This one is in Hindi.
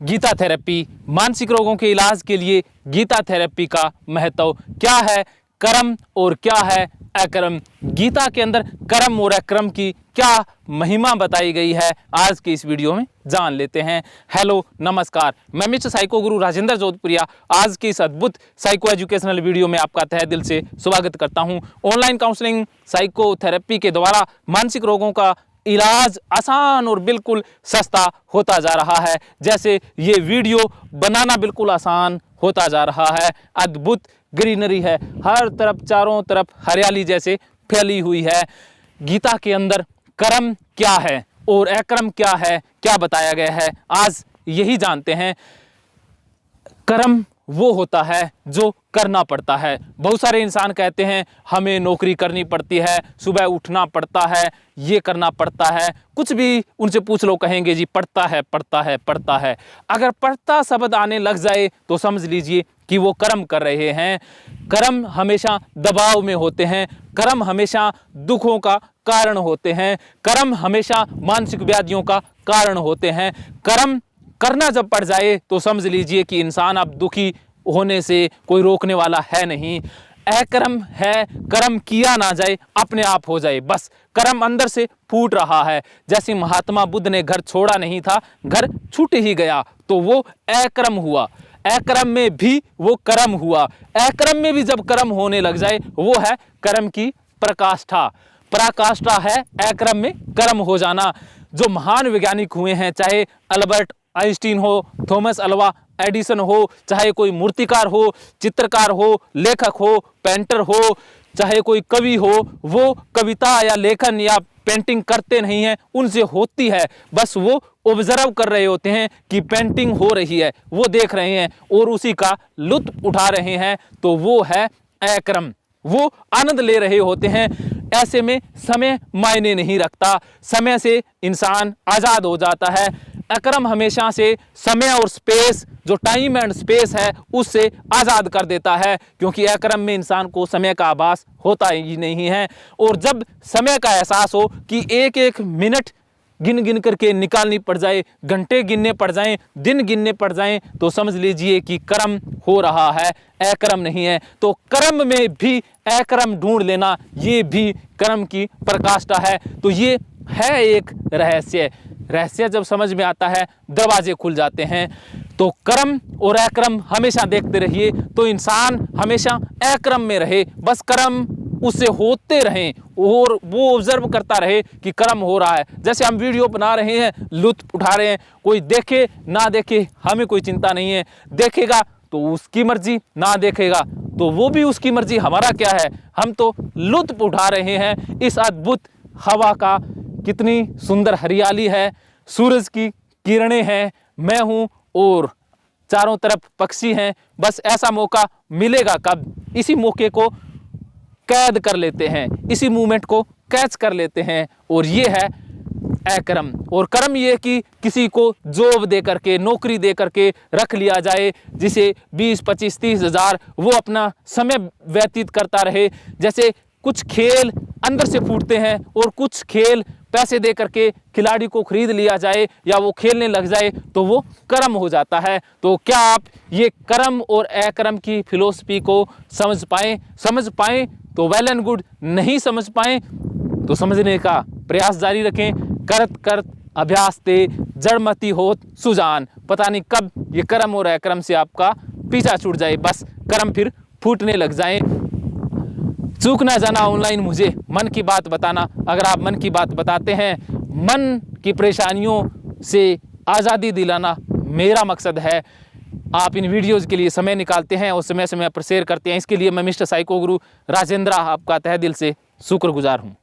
गीता थेरेपी, मानसिक रोगों के इलाज के लिए गीता थेरेपी का महत्व क्या है, कर्म और क्या है अकर्म, गीता के अंदर कर्म और अकर्म की क्या महिमा बताई गई है, आज की इस वीडियो में जान लेते हैं। हेलो नमस्कार, मैं मिस्टर साइको गुरु राजेंद्र जोधपुरिया आज की इस अद्भुत साइको एजुकेशनल वीडियो में आपका तहे दिल से स्वागत करता हूं। ऑनलाइन काउंसलिंग साइको थेरेपी के द्वारा मानसिक रोगों का इलाज आसान और बिल्कुल सस्ता होता जा रहा है। जैसे ये वीडियो बनाना बिल्कुल आसान होता जा रहा है। अद्भुत ग्रीनरी है, हर तरफ चारों तरफ हरियाली जैसे फैली हुई है। गीता के अंदर कर्म क्या है और अकर्म क्या है, क्या बताया गया है, आज यही जानते हैं। कर्म वो होता है जो करना पड़ता है। बहुत सारे इंसान कहते हैं हमें नौकरी करनी पड़ती है, सुबह उठना पड़ता है, ये करना पड़ता है, कुछ भी उनसे पूछ लो कहेंगे जी पढ़ता है पढ़ता है पढ़ता है। अगर पढ़ता शब्द आने लग जाए तो समझ लीजिए कि वो कर्म कर रहे हैं। कर्म हमेशा दबाव में होते हैं, कर्म हमेशा दुखों का कारण होते हैं, कर्म हमेशा मानसिक व्याधियों का कारण होते हैं। कर्म करना जब पड़ जाए तो समझ लीजिए कि इंसान अब दुखी होने से कोई रोकने वाला है नहीं। अकर्म है, कर्म किया ना जाए अपने आप हो जाए, बस कर्म अंदर से फूट रहा है। जैसे महात्मा बुद्ध ने घर छोड़ा नहीं था, घर छूट ही गया, तो वो अकर्म हुआ। अकर्म में भी वो कर्म हुआ, अकर्म में भी जब कर्म होने लग जाए वो है कर्म की पराकाष्ठा। पराकाष्ठा है अकर्म में कर्म हो जाना। जो महान वैज्ञानिक हुए हैं, चाहे अल्बर्ट आइंस्टीन हो, थॉमस अल्वा एडिसन हो, चाहे कोई मूर्तिकार हो, चित्रकार हो, लेखक हो, पेंटर हो, चाहे कोई कवि हो, वो कविता या लेखन या पेंटिंग करते नहीं हैं, उनसे होती है। बस वो ऑब्जर्व कर रहे होते हैं कि पेंटिंग हो रही है, वो देख रहे हैं और उसी का लुत्फ उठा रहे हैं, तो वो है अकर्म, वो आनंद ले रहे होते हैं। ऐसे में समय मायने नहीं रखता, समय से इंसान आज़ाद हो जाता है। अकर्म हमेशा से समय और स्पेस, जो टाइम एंड स्पेस है, उससे आज़ाद कर देता है, क्योंकि अकर्म में इंसान को समय का आभास होता ही नहीं है। और जब समय का एहसास हो कि एक एक मिनट गिन गिन करके निकालनी पड़ जाए, घंटे गिनने पड़ जाएं, दिन गिनने पड़ जाएं, तो समझ लीजिए कि कर्म हो रहा है, अकर्म नहीं है। तो कर्म में भी अकर्म ढूंढ लेना, ये भी कर्म की पराकाष्ठा है। तो ये है एक रहस्य। रहस्य जब समझ में आता है, दरवाजे खुल जाते हैं। तो कर्म और अकर्म हमेशा देखते रहिए, तो इंसान हमेशा अकर्म में रहे, बस कर्म उससे होते रहें और वो ऑब्जर्व करता रहे कि कर्म हो रहा है। जैसे हम वीडियो बना रहे हैं, लुत्फ उठा रहे हैं, कोई देखे ना देखे हमें कोई चिंता नहीं है, देखेगा तो उसकी मर्जी, ना देखेगा तो वो भी उसकी मर्जी, हमारा क्या है। हम तो लुत्फ उठा रहे हैं इस अद्भुत हवा का। कितनी सुंदर हरियाली है, सूरज की किरणें हैं, मैं हूँ और चारों तरफ पक्षी हैं। बस ऐसा मौका मिलेगा कब, इसी मौके को कैद कर लेते हैं, इसी मूवमेंट को कैच कर लेते हैं, और ये है अकर्म। और कर्म ये कि किसी को जॉब दे करके, नौकरी दे करके रख लिया जाए, जिसे 20, 25, 30 हज़ार वो अपना समय व्यतीत करता रहे। जैसे कुछ खेल अंदर से फूटते हैं और कुछ खेल पैसे दे करके खिलाड़ी को खरीद लिया जाए या वो खेलने लग जाए तो वो कर्म हो जाता है। तो क्या आप ये कर्म और अकर्म की फिलॉसफी को समझ पाएं तो वेल एंड गुड, नहीं समझ पाएं तो समझने का प्रयास जारी रखें। करत करत अभ्यास ते जड़मती होत सुजान, पता नहीं कब ये कर्म और अकर्म से आपका पीछा छूट जाए, बस कर्म फिर फूटने लग जाए। चूक ना जाना ऑनलाइन मुझे मन की बात बताना। अगर आप मन की बात बताते हैं, मन की परेशानियों से आज़ादी दिलाना मेरा मकसद है। आप इन वीडियोज़ के लिए समय निकालते हैं और समय समय पर शेयर करते हैं, इसके लिए मैं मिस्टर साइको गुरु राजेंद्र आपका तहे दिल से शुक्रगुजार हूँ।